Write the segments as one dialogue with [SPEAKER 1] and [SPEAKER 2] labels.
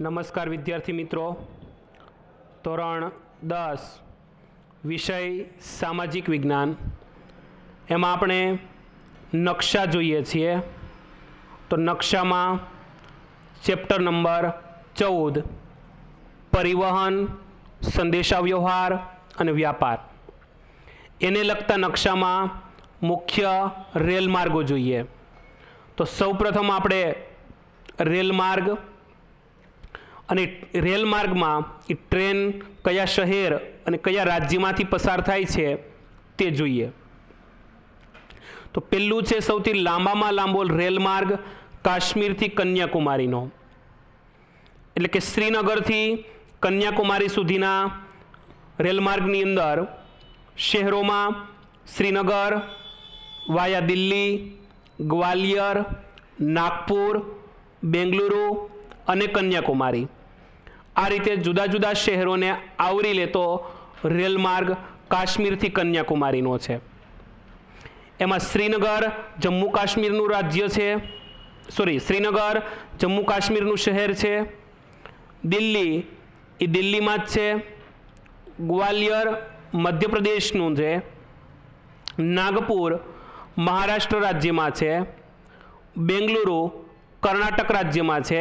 [SPEAKER 1] નમસ્કાર વિદ્યાર્થી મિત્રો, ધોરણ 10 વિષય સામાજિક વિજ્ઞાન એમાં આપણે નકશા જોઈએ છીએ. તો નકશામાં ચેપ્ટર નંબર 14 પરિવહન, સંદેશાવ્યવહાર અને વ્યાપાર એને લગતા નકશામાં મુખ્ય રેલ માર્ગો જોઈએ. તો સૌપ્રથમ આપણે રેલ માર્ગ અને રેલ માર્ગમાં એ ટ્રેન કયા શહેર અને કયા રાજ્યમાંથી પસાર થાય છે તે જોઈએ. તો પહેલું છે સૌથી લાંબામાં લાંબો રેલ માર્ગ કાશ્મીરથી કન્યાકુમારીનો, એટલે કે શ્રીનગરથી કન્યાકુમારી સુધીના રેલમાર્ગની અંદર શહેરોમાં શ્રીનગર, વાયા દિલ્હી, ગ્વાલિયર, નાગપુર, બેંગલુરુ અને કન્યાકુમારી આ રીતે જુદા જુદા શહેરોને આવરી લેતો રેલમાર્ગ કાશ્મીરથી કન્યાકુમારીનો છે. એમાં શ્રીનગર જમ્મુ કાશ્મીરનું રાજ્ય છે, શ્રીનગર જમ્મુ કાશ્મીરનું શહેર છે, દિલ્હી એ દિલ્હીમાં જ છે, ગ્વાલિયર મધ્યપ્રદેશનું છે, નાગપુર મહારાષ્ટ્ર રાજ્યમાં છે, બેંગલુરુ કર્ણાટક રાજ્યમાં છે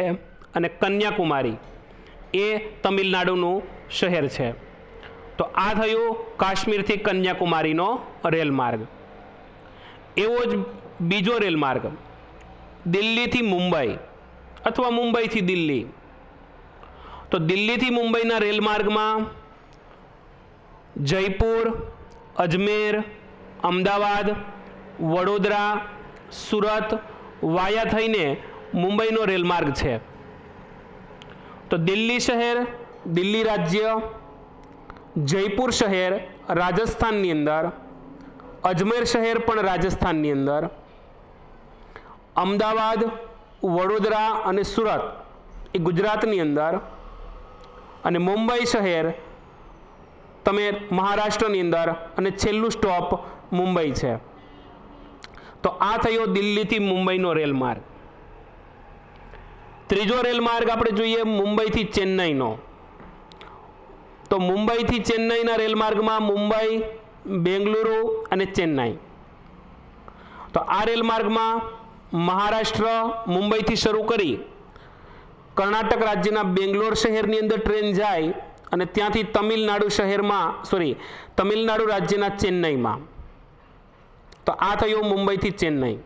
[SPEAKER 1] અને કન્યાકુમારી એ તમિલનાડુનું શહેર છે. તો આ થયું કાશ્મીરથી કન્યાકુમારીનો રેલમાર્ગ. એવો જ બીજો રેલમાર્ગ દિલ્હીથી મુંબઈ અથવા મુંબઈથી દિલ્હી. તો દિલ્હીથી મુંબઈના રેલમાર્ગમાં જયપુર, અજમેર, અમદાવાદ, વડોદરા, સુરત વાયા થઈને મુંબઈનો રેલમાર્ગ છે. તો દિલ્હી શહેર દિલ્હી રાજ્ય, જયપુર શહેર રાજસ્થાનની અંદર, અજમેર શહેર પણ રાજસ્થાનની અંદર, અમદાવાદ, વડોદરા અને સુરત એ ગુજરાતની અંદર અને મુંબઈ શહેર તમે મહારાષ્ટ્રની અંદર અને છેલ્લું સ્ટોપ મુંબઈ છે. તો આ થયો દિલ્હીથી મુંબઈનો રેલમાર્ગ. ત્રીજો રેલમાર્ગ આપણે જોઈએ મુંબઈથી ચેન્નઈનો. તો મુંબઈથી ચેન્નઈના રેલમાર્ગમાં મુંબઈ, બેંગલુરુ અને ચેન્નઈ. તો આ રેલમાર્ગમાં મહારાષ્ટ્ર મુંબઈથી શરૂ કરી કર્ણાટક રાજ્યના બેંગ્લોર શહેરની અંદર ટ્રેન જાય અને ત્યાંથી તમિલનાડુ શહેરમાં તમિલનાડુ રાજ્યના ચેન્નઈમાં. તો આ થયું મુંબઈથી ચેન્નઈ.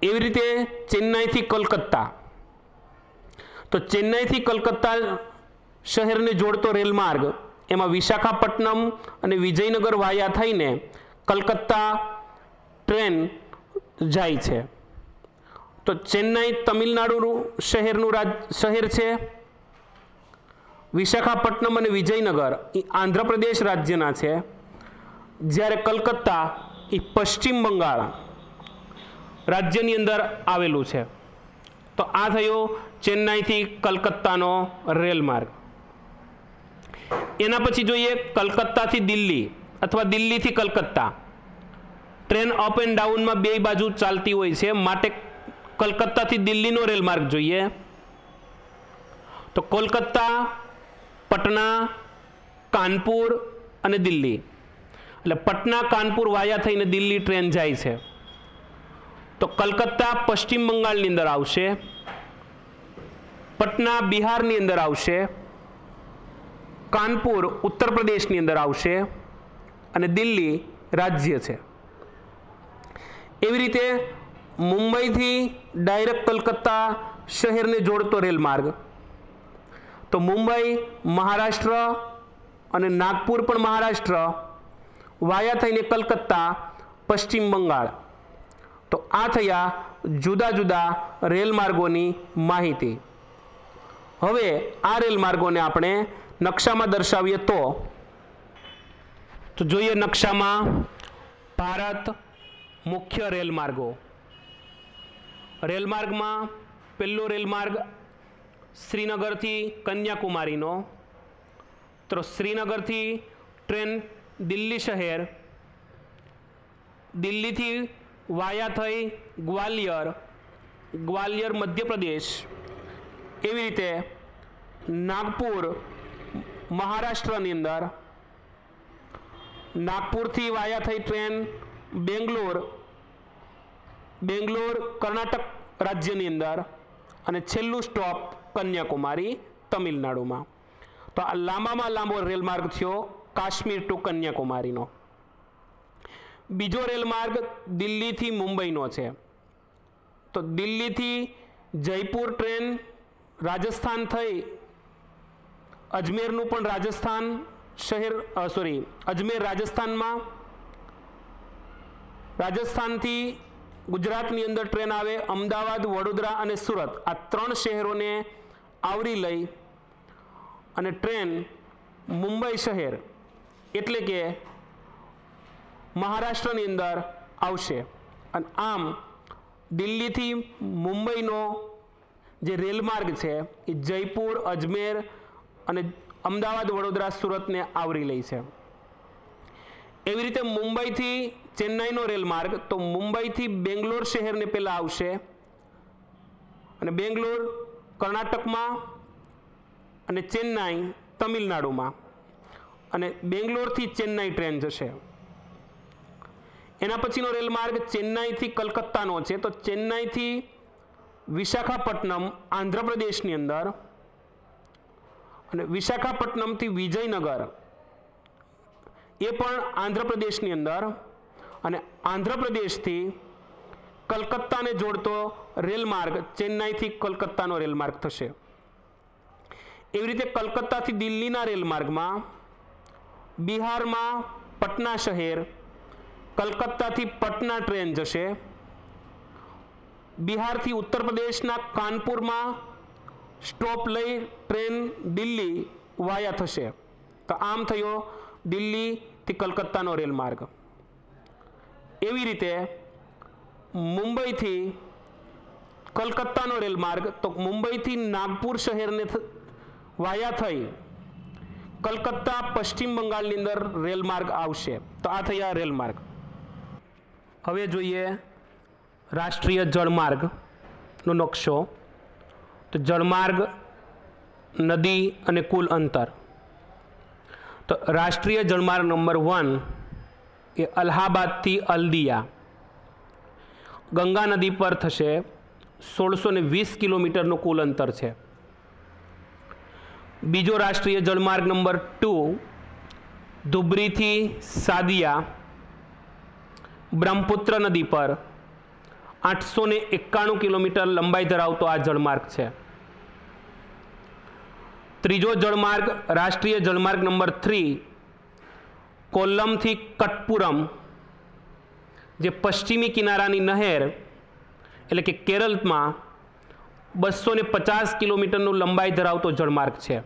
[SPEAKER 1] એવી રીતે ચેન્નઈથી કલકત્તા. તો ચેન્નઈથી કલકત્તા શહેરને જોડતો રેલમાર્ગ એમાં વિશાખાપટ્ટનમ અને વિજયનગર વાયા થઈને કલકત્તા ટ્રેન જાય છે. તો ચેન્નઈ તમિલનાડુનું શહેર છે, વિશાખાપટ્ટનમ અને વિજયનગર એ આંધ્રપ્રદેશ રાજ્યના છે, જ્યારે કલકત્તા એ પશ્ચિમ બંગાળ રાજ્યની અંદર આવેલું છે. તો આ થયો ચેન્નાઈથી કલકત્તાનો રેલમાર્ગ. એના પછી જોઈએ કલકત્તાથી દિલ્હી અથવા દિલ્હીથી કલકત્તા. ટ્રેન અપ એન્ડ ડાઉનમાં બે બાજુ ચાલતી હોય છે, માટે કલકત્તાથી દિલ્હીનો રેલમાર્ગ જોઈએ. તો કોલકાતા, પટના, કાનપુર અને દિલ્હી, એટલે પટના કાનપુર વાયા થઈને દિલ્હી ટ્રેન જાય છે. તો કલકત્તા પશ્ચિમ બંગાળની અંદર આવશે, પટના બિહારની અંદર આવશે, કાનપુર ઉત્તર પ્રદેશની અંદર આવશે અને દિલ્હી રાજ્ય છે. એવી રીતે મુંબઈથી ડાયરેક્ટ કલકત્તા શહેરને જોડતો રેલમાર્ગ. તો મુંબઈ મહારાષ્ટ્ર અને નાગપુર પણ મહારાષ્ટ્ર વાયા થઈને કલકત્તા પશ્ચિમ બંગાળ. તો આ થયા જુદા જુદા રેલમાર્ગોની માહિતી. હવે આ રેલમાર્ગોને આપણે નકશામાં દર્શાવીએ તો જોઈએ નકશામાં ભારત મુખ્ય રેલમાર્ગો. રેલમાર્ગમાં પહેલો રેલમાર્ગ શ્રીનગરથી કન્યાકુમારીનો. તો શ્રીનગરથી ટ્રેન દિલ્હી શહેર, દિલ્હીથી વાયા થઈ ગ્વાલિયર, ગ્વાલિયર મધ્યપ્રદેશ એવી રીતે નાગપુર મહારાષ્ટ્રની અંદર, નાગપુરથી વાયા થઈ ટ્રેન બેંગ્લોર કર્ણાટક રાજ્યની અંદર, અને છેલ્લું સ્ટોપ કન્યાકુમારી તમિલનાડુમાં. તો આ લાંબામાં લાંબો રેલમાર્ગ થયો કાશ્મીર ટુ કન્યાકુમારીનો. બીજો રેલમાર્ગ દિલ્હીથી મુંબઈનો છે. તો દિલ્હીથી જયપુર ટ્રેન રાજસ્થાન થઈ અજમેરનું પણ રાજસ્થાન શહેર અજમેર રાજસ્થાનમાં, રાજસ્થાનથી ગુજરાતની અંદર ટ્રેન આવે અમદાવાદ, વડોદરા અને સુરત, આ 3 શહેરોને આવરી લઈ અને ટ્રેન મુંબઈ શહેર એટલે કે મહારાષ્ટ્રની અંદર આવશે. અને આમ દિલ્હીથી મુંબઈનો જે રેલમાર્ગ છે એ જયપુર, અજમેર અને અમદાવાદ, વડોદરા, સુરતને આવરી લે છે. એવી રીતે મુંબઈથી ચેન્નાઈનો રેલમાર્ગ, તો મુંબઈથી બેંગ્લોર શહેરને પહેલાં આવશે, અને બેંગ્લોર કર્ણાટકમાં અને ચેન્નાઈ તમિલનાડુમાં, અને બેંગ્લોરથી ચેન્નાઈ ટ્રેન જશે. એના પછીનો રેલમાર્ગ ચેન્નાઈથી કલકત્તાનો છે. તો ચેન્નાઈથી વિશાખાપટ્ટનમ આંધ્રપ્રદેશની અંદર, અને વિશાખાપટ્ટનમથી વિજયનગર એ પણ આંધ્રપ્રદેશની અંદર, અને આંધ્રપ્રદેશથી કલકત્તાને જોડતો રેલમાર્ગ ચેન્નાઈથી કલકત્તાનો રેલમાર્ગ થશે. એવી રીતે કલકત્તાથી દિલ્હીના રેલમાર્ગમાં બિહારમાં પટના શહેર, કલકત્તાથી પટના ટ્રેન જશે. બિહારથી ઉત્તર પ્રદેશના કાનપુરમાં સ્ટોપ લઈ ટ્રેન દિલ્હી વાયા થશે. તો આમ થયો દિલ્હીથી કલકત્તાનો રેલમાર્ગ. એવી રીતે મુંબઈથી કલકત્તાનો રેલમાર્ગ, તો મુંબઈથી નાગપુર શહેરને વાયા થઈ કલકત્તા પશ્ચિમ બંગાળની અંદર રેલમાર્ગ આવશે. તો આ થયા રેલમાર્ગ. હવે જોઈએ રાષ્ટ્રીય જળમાર્ગનો નકશો. તો જળમાર્ગ, નદી અને કુલ અંતર. તો રાષ્ટ્રીય જળમાર્ગ નંબર 1 એ અલ્હાબાદથી હલ્દિયા ગંગા નદી પર થશે. 1620 કિલોમીટરનું કુલ અંતર છે. બીજો રાષ્ટ્રીય જળમાર્ગ નંબર 2 ધુબરીથી સાદિયા બ્રહ્મપુત્ર નદી પર 891 કિલોમીટર લંબાઈ ધરાવતો આ જળમાર્ગ છે. ત્રીજો જળમાર્ગ રાષ્ટ્રીય જળમાર્ગ નંબર 3 કોલ્લમથી કટપુરમ, જે પશ્ચિમી કિનારાની નહેર એટલે કે કેરળમાં 250 કિલોમીટરનું લંબાઈ ધરાવતો જળમાર્ગ છે.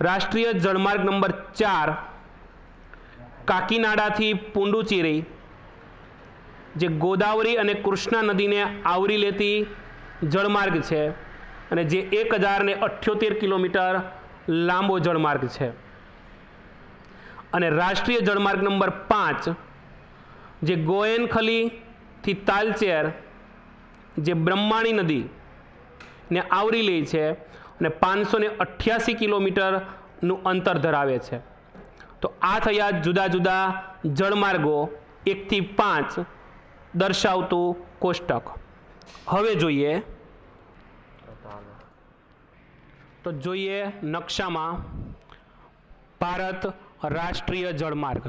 [SPEAKER 1] રાષ્ટ્રીય જળમાર્ગ નંબર 4 કાકીનાડાથી પુડુચેરી, જે ગોદાવરી અને કૃષ્ણા નદીને આવરી લેતી જળમાર્ગ છે, અને જે 1078 કિલોમીટર લાંબો જળમાર્ગ છે. અને રાષ્ટ્રીય જળમાર્ગ નંબર 5 જે ગોયનખલીથી તાલચેર, જે બ્રહ્માણી નદીને આવરી લે છે અને 588 કિલોમીટરનું અંતર ધરાવે છે. તો આ થયા જુદા જુદા જળમાર્ગો 1 થી 5 દર્શાવતું કોષ્ટક. હવે જોઈએ નકશામાં ભારત રાષ્ટ્રીય જળમાર્ગ.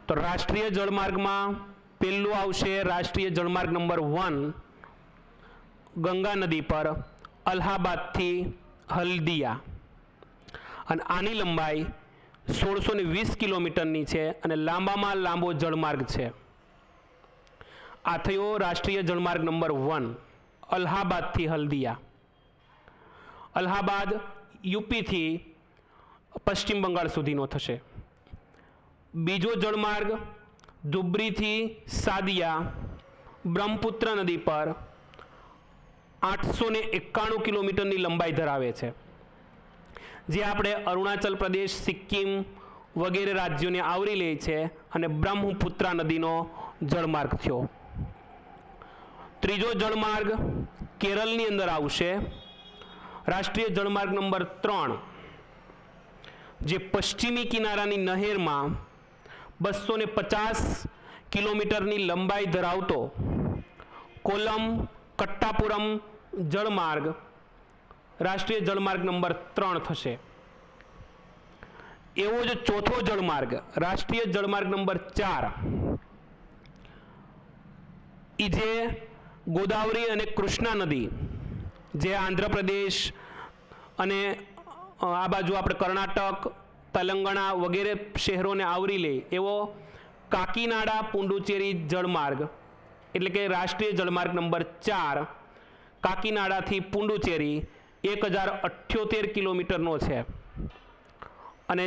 [SPEAKER 1] તો રાષ્ટ્રીય જળમાર્ગમાં પહેલું આવશે રાષ્ટ્રીય જળમાર્ગ નંબર 1 ગંગા નદી પર અલ્હાબાદથી હલ્દિયા, અને આની લંબાઈ 1620 કિલોમીટરની છે અને લાંબામાં લાંબો જળમાર્ગ છે. આ થયો રાષ્ટ્રીય જળમાર્ગ નંબર 1 અલ્હાબાદથી હલ્દિયા. અલ્હાબાદ યુપીથી પશ્ચિમ બંગાળ સુધીનો થશે. બીજો જળમાર્ગ ધુબરીથી સાદિયા બ્રહ્મપુત્ર નદી પર 891 કિલોમીટરની લંબાઈ ધરાવે છે, જે આપણે અરુણાચલ પ્રદેશ, સિક્કિમ વગેરે રાજ્યોને આવરી લે છે અને બ્રહ્મપુત્રા નદીનો જળમાર્ગ થયો. ત્રીજો જળમાર્ગ કેરળની અંદર આવશે રાષ્ટ્રીય જળમાર્ગ નંબર 3 જે પશ્ચિમી કિનારાની નહેરમાં 250 કિલોમીટરની લંબાઈ ધરાવતો કોલમ કટ્ટાપુરમ જળમાર્ગ રાષ્ટ્રીય જળમાર્ગ નંબર 3 થશે. એવો જ ચોથો જળમાર્ગ રાષ્ટ્રીય જળમાર્ગ નંબર 4 એ જે ગોદાવરી અને કૃષ્ણા નદી જે આંધ્રપ્રદેશ અને આ બાજુ આપણે કર્ણાટક તેલંગાણા વગેરે શહેરોને આવરી લે એવો કાકીનાડા પુડુચેરી જળમાર્ગ એટલે કે રાષ્ટ્રીય જળમાર્ગ નંબર 4 કાકીનાડાથી પુડુચેરી 1078 કિલોમીટરનો છે. અને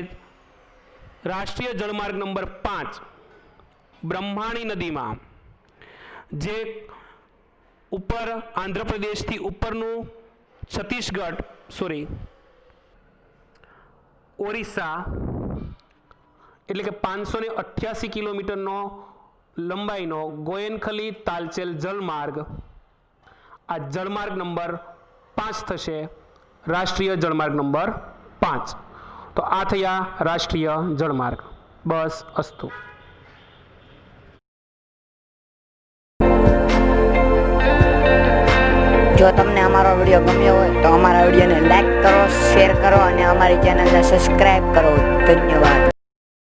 [SPEAKER 1] રાષ્ટ્રીય જળમાર્ગ નંબર 5 બ્રહ્માણી નદીમાં જે ઉપર આંધ્રપ્રદેશથી ઉપરનું ઓરિસ્સા એટલે કે 588 કિલોમીટરનો લંબાઈનો ગોયનખલી તાલચેલ જળમાર્ગ આ જળમાર્ગ નંબર 5 થશે રાષ્ટ્રીય જળમાર્ગ નંબર 5. તો આ થયા રાષ્ટ્રીય જળમાર્ગ. બસ અસ્તુ.
[SPEAKER 2] જો તમને અમારો વિડીયો ગમ્યો હોય તો અમારા વિડીયોને લાઈક કરો, શેર કરો અને અમારી ચેનલને સબસ્ક્રાઈબ કરો. ધન્યવાદ.